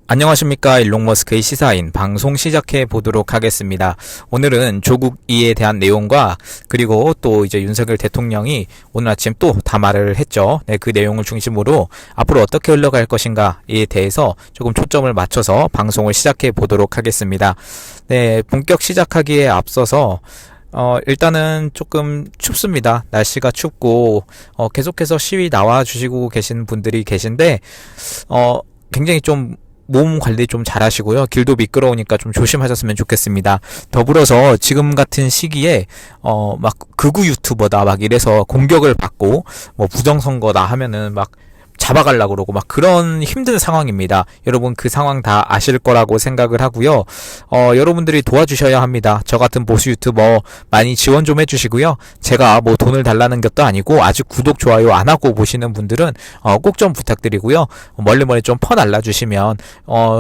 안녕하십니까. 일론 머스크의 시사인 방송 시작해 보도록 하겠습니다. 오늘은 조국 이에 대한 내용과 그리고 또 이제 윤석열 대통령이 오늘 아침 또 담화를 했죠. 네, 그 내용을 중심으로 앞으로 어떻게 흘러갈 것인가에 대해서 조금 초점을 맞춰서 방송을 시작해 보도록 하겠습니다. 네, 본격 시작하기에 앞서서 일단은 조금 춥습니다. 날씨가 춥고 계속해서 시위 나와 주시고 계신 분들이 계신데 굉장히 좀 몸 관리 좀 잘 하시고요. 길도 미끄러우니까 좀 조심하셨으면 좋겠습니다. 더불어서 지금 같은 시기에 막 극우 유튜버다 막 이래서 공격을 받고 뭐 부정선거다 하면은 막 잡아가려고 그러고 막 그런 힘든 상황입니다. 여러분 그 상황 다 아실 거라고 생각을 하고요. 여러분들이 도와주셔야 합니다. 저 같은 보수 유튜버 많이 지원 좀 해주시고요. 제가 뭐 돈을 달라는 것도 아니고 아직 구독, 좋아요 안 하고 보시는 분들은 꼭 좀 부탁드리고요. 멀리 좀 퍼날라주시면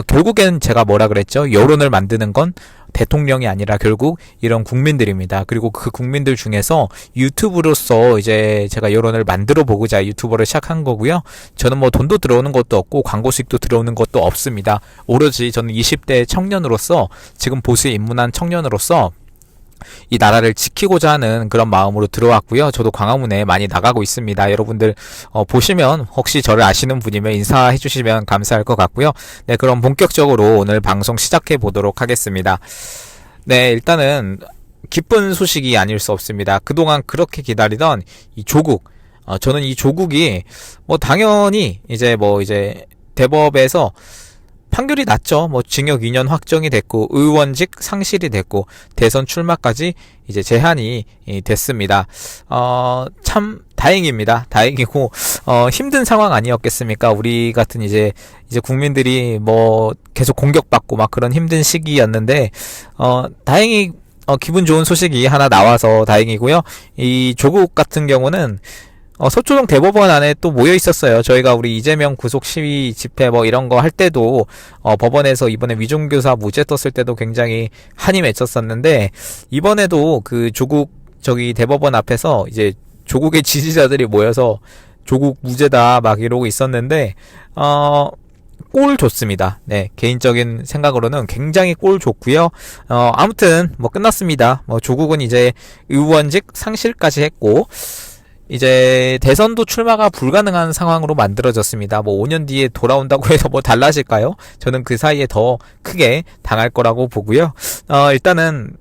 결국엔 제가 뭐라 그랬죠? 여론을 만드는 건 대통령이 아니라 결국 이런 국민들입니다. 그리고 그 국민들 중에서 유튜브로서 이제 제가 여론을 만들어 보고자 유튜버를 시작한 거고요. 저는 뭐 돈도 들어오는 것도 없고 광고 수익도 들어오는 것도 없습니다. 오로지 저는 20대 청년으로서 지금 보수에 입문한 청년으로서 이 나라를 지키고자 하는 그런 마음으로 들어왔고요. 저도 광화문에 많이 나가고 있습니다. 여러분들 보시면 혹시 저를 아시는 분이면 인사해 주시면 감사할 것 같고요. 네, 그럼 본격적으로 오늘 방송 시작해 보도록 하겠습니다. 네, 일단은 기쁜 소식이 아닐 수 없습니다. 그동안 그렇게 기다리던 이 조국, 저는 이 조국이 뭐 당연히 이제 대법에서 판결이 났죠. 뭐 징역 2년 확정이 됐고 의원직 상실이 됐고 대선 출마까지 이제 제한이 됐습니다. 참 다행입니다. 다행이고 힘든 상황 아니었겠습니까? 우리 같은 이제 국민들이 뭐 계속 공격받고 막 그런 힘든 시기였는데 다행히 기분 좋은 소식이 하나 나와서 다행이고요. 이 조국 같은 경우는 서초동 대법원 안에 또 모여 있었어요. 저희가 우리 이재명 구속 시위 집회 뭐 이런 거 할 때도 법원에서 이번에 위중교사 무죄 떴을 때도 굉장히 한이 맺혔었는데 이번에도 그 조국 대법원 앞에서 이제 조국의 지지자들이 모여서 조국 무죄다 막 이러고 있었는데 꼴 좋습니다. 네, 개인적인 생각으로는 굉장히 꼴 좋고요. 아무튼 뭐 끝났습니다. 뭐 조국은 이제 의원직 상실까지 했고 이제 대선도 출마가 불가능한 상황으로 만들어졌습니다. 뭐 5년 뒤에 돌아온다고 해서 뭐 달라질까요? 저는 그 사이에 더 크게 당할 거라고 보고요. 일단은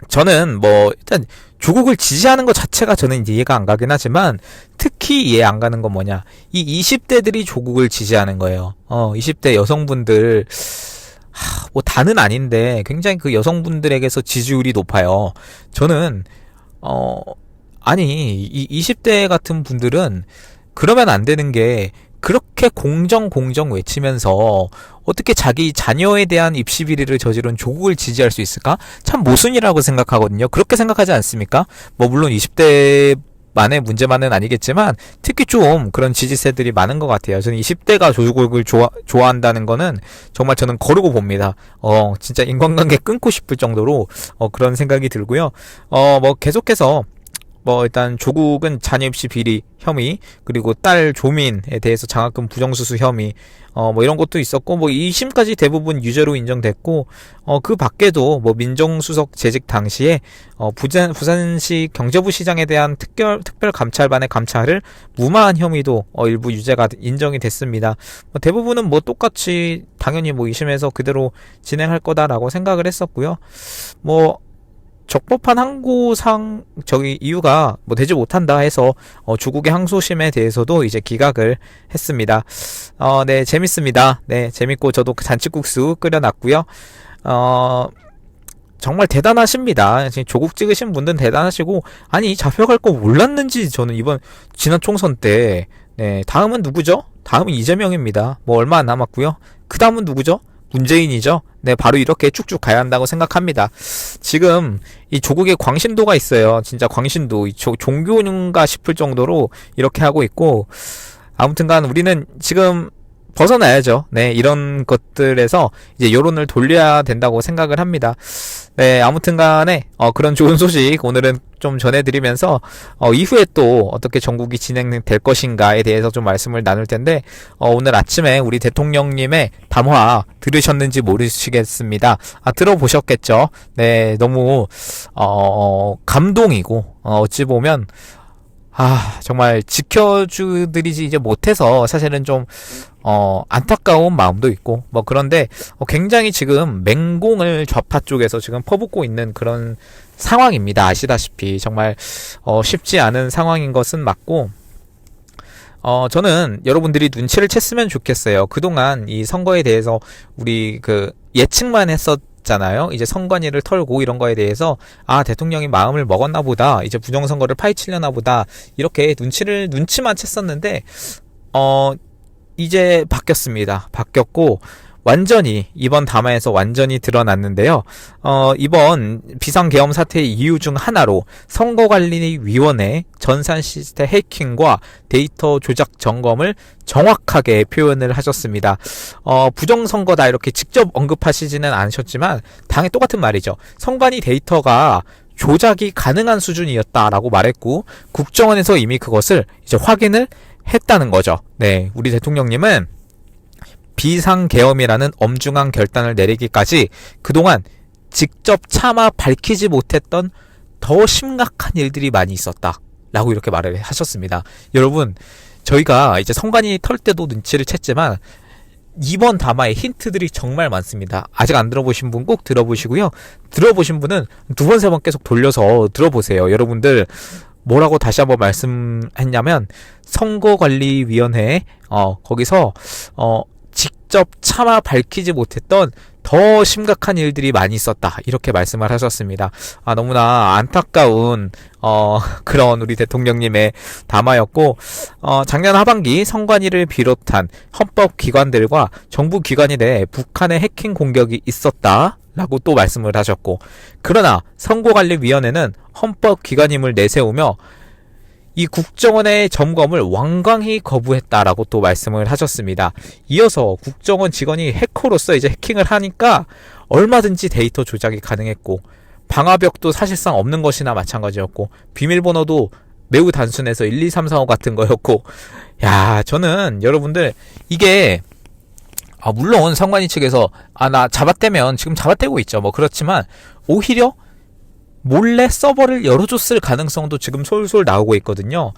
저는 일단 조국을 지지하는 것 자체가 저는 이제 이해가 안 가긴 하지만 특히 이해 안 가는 건 뭐냐? 이 20대들이 조국을 지지하는 거예요. 20대 여성분들 뭐 다는 아닌데 굉장히 그 여성분들에게서 지지율이 높아요. 저는 아니, 이 20대 같은 분들은 그러면 안 되는 게 그렇게 공정 외치면서 어떻게 자기 자녀에 대한 입시 비리를 저지른 조국을 지지할 수 있을까? 참 모순이라고 생각하거든요. 그렇게 생각하지 않습니까? 뭐 물론 20대만의 문제만은 아니겠지만 특히 좀 그런 지지세들이 많은 것 같아요. 저는 20대가 조국을 좋아한다는 거는 정말 저는 거르고 봅니다. 진짜 인간관계 끊고 싶을 정도로 그런 생각이 들고요. 뭐 계속해서 일단 조국은 자녀 입시 비리 혐의 그리고 딸 조민에 대해서 장학금 부정수수 혐의 뭐 이런 것도 있었고 뭐 2심까지 대부분 유죄로 인정됐고 그 밖에도 뭐 민정수석 재직 당시에 부산시 경제부 시장에 대한 특별 감찰반의 감찰을 무마한 혐의도 일부 유죄가 인정이 됐습니다. 대부분은 뭐 똑같이 당연히 뭐 2심에서 그대로 진행할 거다라고 생각을 했었고요. 뭐 적법한 항고상 이유가 뭐 되지 못한다 해서 조국의 항소심에 대해서도 이제 기각을 했습니다. 네, 재밌습니다. 네, 재밌고 저도 잔치국수 끓여놨고요. 정말 대단하십니다. 지금 조국 찍으신 분들은 대단하시고 아니 잡혀갈 거 몰랐는지 저는 지난 총선 때 네, 다음은 누구죠? 다음은 이재명입니다. 뭐 얼마 안 남았고요. 그 다음은 누구죠? 문재인이죠. 네, 바로 이렇게 쭉쭉 가야 한다고 생각합니다. 지금 이 조국의 광신도가 있어요. 진짜 광신도, 종교인가 싶을 정도로 이렇게 하고 있고, 아무튼간 우리는 지금 벗어나야죠. 네, 이런 것들에서 이제 여론을 돌려야 된다고 생각을 합니다. 네, 아무튼 간에, 그런 좋은 소식 오늘은 좀 전해드리면서, 이후에 또 어떻게 전국이 진행될 것인가에 대해서 좀 말씀을 나눌 텐데, 오늘 아침에 우리 대통령님의 담화 들으셨는지 모르시겠습니다. 들어보셨겠죠? 네, 너무, 감동이고, 어찌 보면, 정말 지켜주드리지 이제 못해서 사실은 좀, 안타까운 마음도 있고, 그런데, 굉장히 지금 맹공을 좌파 쪽에서 지금 퍼붓고 있는 그런 상황입니다. 아시다시피. 정말, 쉽지 않은 상황인 것은 맞고, 저는 여러분들이 눈치를 챘으면 좋겠어요. 그동안 이 선거에 대해서 우리 예측만 했었잖아요. 이제 선관위를 털고 이런 거에 대해서 대통령이 마음을 먹었나 보다. 이제 부정선거를 파헤치려나 보다. 이렇게 눈치만 챘었는데 이제 바뀌었습니다. 바뀌었고 완전히 이번 담화에서 완전히 드러났는데요. 이번 비상계엄 사태의 이유 중 하나로 선거관리위원회 전산 시스템 해킹과 데이터 조작 점검을 정확하게 표현을 하셨습니다. 부정선거다 이렇게 직접 언급하시지는 않으셨지만 당연히 똑같은 말이죠. 선관위 데이터가 조작이 가능한 수준이었다라고 말했고 국정원에서 이미 그것을 이제 확인을 했다는 거죠. 네, 우리 대통령님은 비상계엄이라는 엄중한 결단을 내리기까지 그동안 직접 차마 밝히지 못했던 더 심각한 일들이 많이 있었다 라고 이렇게 말을 하셨습니다. 여러분, 저희가 이제 선관위 털 때도 눈치를 챘지만 이번 담화에 힌트들이 정말 많습니다. 아직 안 들어보신 분 꼭 들어보시고요. 들어보신 분은 두 번, 세 번 계속 돌려서 들어보세요. 여러분들 뭐라고 다시 한번 말씀했냐면 선거관리위원회 거기서 직접 차마 밝히지 못했던 더 심각한 일들이 많이 있었다 이렇게 말씀을 하셨습니다. 너무나 안타까운 그런 우리 대통령님의 담화였고 작년 하반기 선관위를 비롯한 헌법기관들과 정부기관이 내 북한의 해킹 공격이 있었다 라고 또 말씀을 하셨고 그러나 선거관리위원회는 헌법기관임을 내세우며 이 국정원의 점검을 완강히 거부했다라고 또 말씀을 하셨습니다. 이어서 국정원 직원이 해커로서 이제 해킹을 하니까 얼마든지 데이터 조작이 가능했고 방화벽도 사실상 없는 것이나 마찬가지였고 비밀번호도 매우 단순해서 1, 2, 3, 4, 5 같은 거였고 저는 여러분들 이게 물론 선관위 측에서 나 잡아떼면 지금 잡아떼고 있죠. 그렇지만 오히려 몰래 서버를 열어줬을 가능성도 지금 솔솔 나오고 있거든요.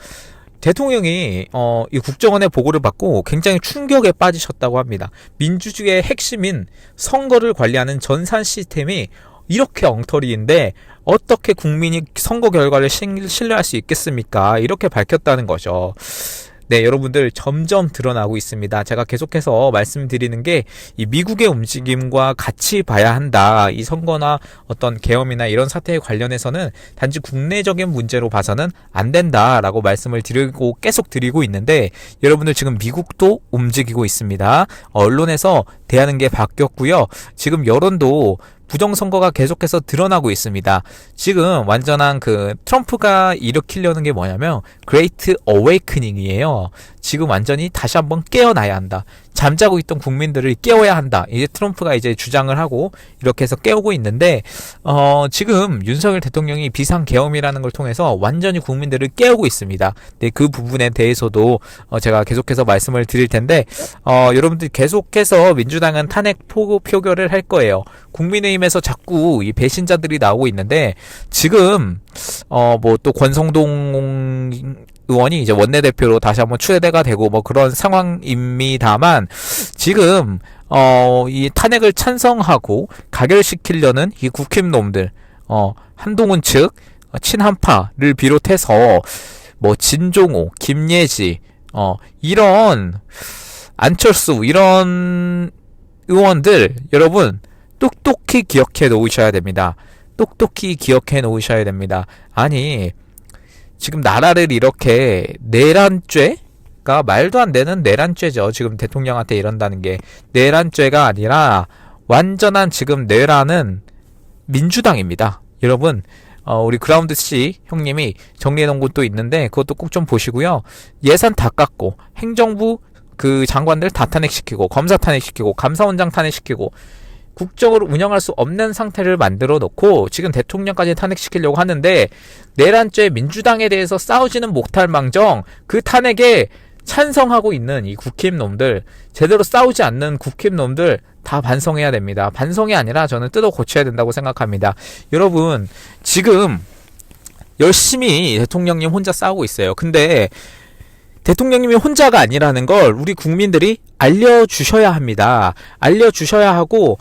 대통령이 이 국정원의 보고를 받고 굉장히 충격에 빠지셨다고 합니다. 민주주의의 핵심인 선거를 관리하는 전산 시스템이 이렇게 엉터리인데 어떻게 국민이 선거 결과를 신뢰할 수 있겠습니까? 이렇게 밝혔다는 거죠. 네, 여러분들 점점 드러나고 있습니다. 제가 계속해서 말씀드리는 게 이 미국의 움직임과 같이 봐야 한다. 이 선거나 어떤 계엄이나 이런 사태에 관련해서는 단지 국내적인 문제로 봐서는 안 된다라고 말씀을 계속 드리고 있는데 여러분들 지금 미국도 움직이고 있습니다. 언론에서 대하는 게 바뀌었고요. 지금 여론도 부정선거가 계속해서 드러나고 있습니다. 지금 완전한 트럼프가 일으키려는 게 뭐냐면 그레이트 어웨이크닝이에요. 지금 완전히 다시 한번 깨어나야 한다. 잠자고 있던 국민들을 깨워야 한다. 이제 트럼프가 이제 주장을 하고 이렇게 해서 깨우고 있는데 지금 윤석열 대통령이 비상계엄이라는 걸 통해서 완전히 국민들을 깨우고 있습니다. 네, 그 부분에 대해서도 제가 계속해서 말씀을 드릴 텐데 여러분들 계속해서 민주당은 탄핵 표결을 할 거예요. 국민의힘에서 자꾸 이 배신자들이 나오고 있는데 지금 또 권성동 의원이 이제 원내대표로 다시 한번 추대가 되고 그런 상황입니다만 지금 이 탄핵을 찬성하고 가결시키려는 이 국힘놈들 한동훈 측 친한파를 비롯해서 진종호, 김예지 이런 안철수 이런 의원들 여러분 똑똑히 기억해 놓으셔야 됩니다. 똑똑히 기억해 놓으셔야 됩니다. 아니 지금 나라를 이렇게 내란죄가 말도 안 되는 내란죄죠. 지금 대통령한테 이런다는 게 내란죄가 아니라 완전한 지금 내란은 민주당입니다. 여러분 우리 그라운드 씨 형님이 정리해 놓은 것도 있는데 그것도 꼭 좀 보시고요. 예산 다 깎고 행정부 그 장관들 다 탄핵시키고, 검사 탄핵시키고, 감사원장 탄핵시키고, 국정을 운영할 수 없는 상태를 만들어 놓고 지금 대통령까지 탄핵시키려고 하는데, 내란죄 민주당에 대해서 싸우지는 못할 망정 그 탄핵에 찬성하고 있는 이 국힘놈들, 제대로 싸우지 않는 국힘놈들 다 반성해야 됩니다. 반성이 아니라 저는 뜯어 고쳐야 된다고 생각합니다. 여러분, 지금 열심히 대통령님 혼자 싸우고 있어요. 근데 대통령님이 혼자가 아니라는 걸 우리 국민들이 알려주셔야 합니다. 알려주셔야 하고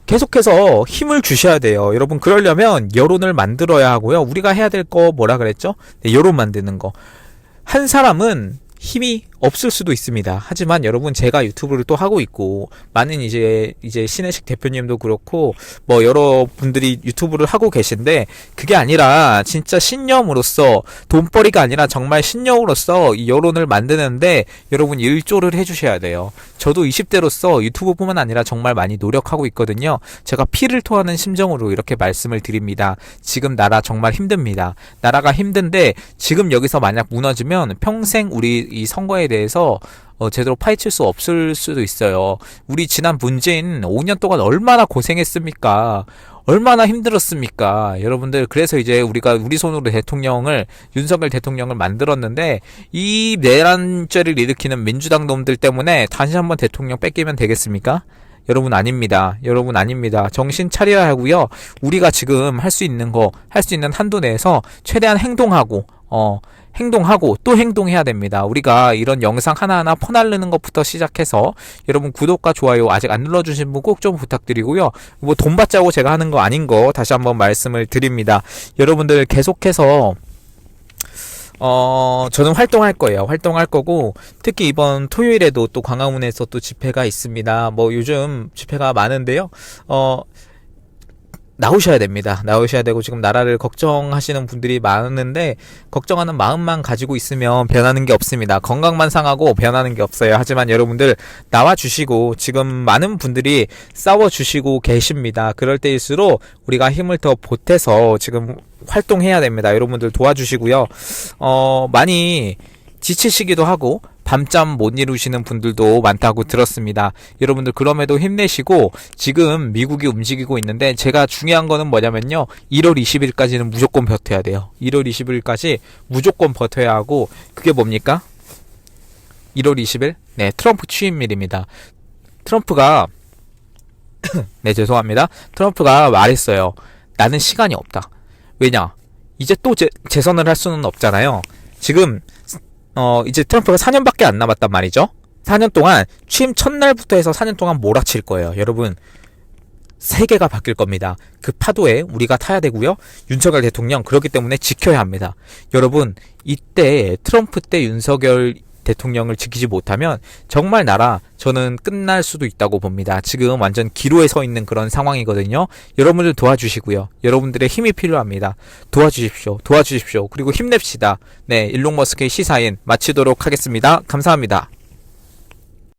계속해서 힘을 주셔야 돼요. 여러분, 그러려면 여론을 만들어야 하고요. 우리가 해야 될 거 뭐라 그랬죠? 네, 여론 만드는 거. 한 사람은 힘이 없을 수도 있습니다. 하지만 여러분, 제가 유튜브를 또 하고 있고, 많은 이제 신혜식 대표님도 그렇고, 뭐 여러분들이 유튜브를 하고 계신데, 그게 아니라 진짜 신념으로서, 돈벌이가 아니라 정말 신념으로서 이 여론을 만드는데 여러분 일조를 해주셔야 돼요. 저도 20대로서 유튜브뿐만 아니라 정말 많이 노력하고 있거든요. 제가 피를 토하는 심정으로 이렇게 말씀을 드립니다. 지금 나라 정말 힘듭니다. 나라가 힘든데 지금 여기서 만약 무너지면 평생 우리 이 선거에 대해서 제대로 파헤칠 수 없을 수도 있어요. 우리 지난 문재인 5년 동안 얼마나 고생했습니까? 얼마나 힘들었습니까? 여러분들, 그래서 이제 우리가 우리 손으로 윤석열 대통령을 만들었는데, 이 내란죄를 일으키는 민주당 놈들 때문에 다시 한번 대통령 뺏기면 되겠습니까? 여러분, 아닙니다. 여러분, 아닙니다. 정신 차려야 하고요. 우리가 지금 할 수 있는 한도 내에서 최대한 행동하고 또 행동해야 됩니다. 우리가 이런 영상 하나하나 퍼날르는 것부터 시작해서, 여러분 구독과 좋아요 아직 안 눌러주신 분 꼭 좀 부탁드리고요. 뭐 돈 받자고 제가 하는 거 아닌 거 다시 한번 말씀을 드립니다. 여러분들 계속해서 저는 활동할 거예요. 활동할 거고, 특히 이번 토요일에도 또 광화문에서 또 집회가 있습니다. 뭐 요즘 집회가 많은데요. 나오셔야 됩니다. 나오셔야 되고, 지금 나라를 걱정하시는 분들이 많은데, 걱정하는 마음만 가지고 있으면 변하는 게 없습니다. 건강만 상하고 변하는 게 없어요. 하지만 여러분들 나와주시고, 지금 많은 분들이 싸워주시고 계십니다. 그럴 때일수록 우리가 힘을 더 보태서 지금 활동해야 됩니다. 여러분들 도와주시고요. 많이 지치시기도 하고 밤잠 못 이루시는 분들도 많다고 들었습니다. 여러분들 그럼에도 힘내시고, 지금 미국이 움직이고 있는데, 제가 중요한 거는 뭐냐면요, 1월 20일까지는 무조건 버텨야 돼요. 1월 20일까지 무조건 버텨야 하고, 그게 뭡니까? 1월 20일? 네, 트럼프 취임일입니다. 트럼프가 네, 죄송합니다. 트럼프가 말했어요. 나는 시간이 없다. 왜냐? 이제 또 재선을 할 수는 없잖아요. 지금 이제 트럼프가 4년밖에 안 남았단 말이죠. 4년 동안, 취임 첫날부터 해서 4년 동안 몰아칠 거예요. 여러분, 세계가 바뀔 겁니다. 그 파도에 우리가 타야 되고요. 윤석열 대통령, 그렇기 때문에 지켜야 합니다. 여러분, 이때 트럼프 때 윤석열 대통령을 지키지 못하면 정말 저는 끝날 수도 있다고 봅니다. 지금 완전 기로에 서 있는 그런 상황이거든요. 여러분들 도와주시고요. 여러분들의 힘이 필요합니다. 도와주십시오. 그리고 힘냅시다. 네, 일론 머스크의 시사인 마치도록 하겠습니다. 감사합니다.